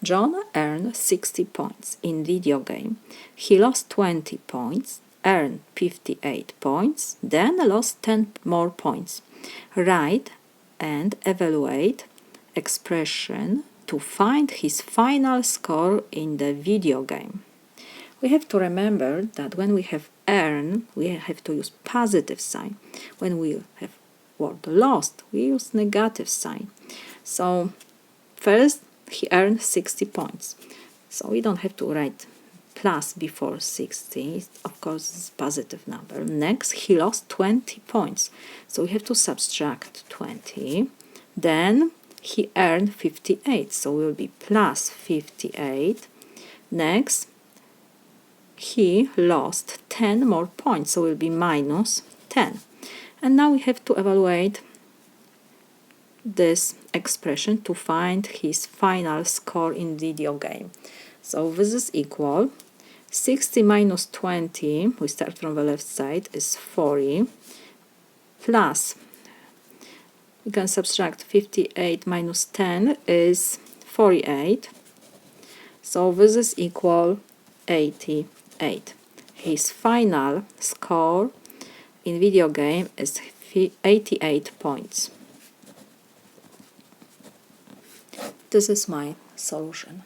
John earned 60 points in video game. He lost 20 points, earned 58 points, then lost 10 more points. Write and evaluate expression to find his final score in the video game. We have to remember that when we have earn, we have to use positive sign. When we have word lost, we use negative sign. So first, he earned 60 points. So we don't have to write plus before 60. Of course, it's a positive number. Next, he lost 20 points. So we have to subtract 20. Then he earned 58. So we will be plus 58. Next, he lost 10 more points. So it will be minus 10. And now we have to evaluate this expression to find his final score in video game. So this is equal 60 minus 20, we start from the left side, is 40, plus we can subtract 58 minus 10 is 48. So this is equal 88. His final score in video game is 88 points. This is my solution.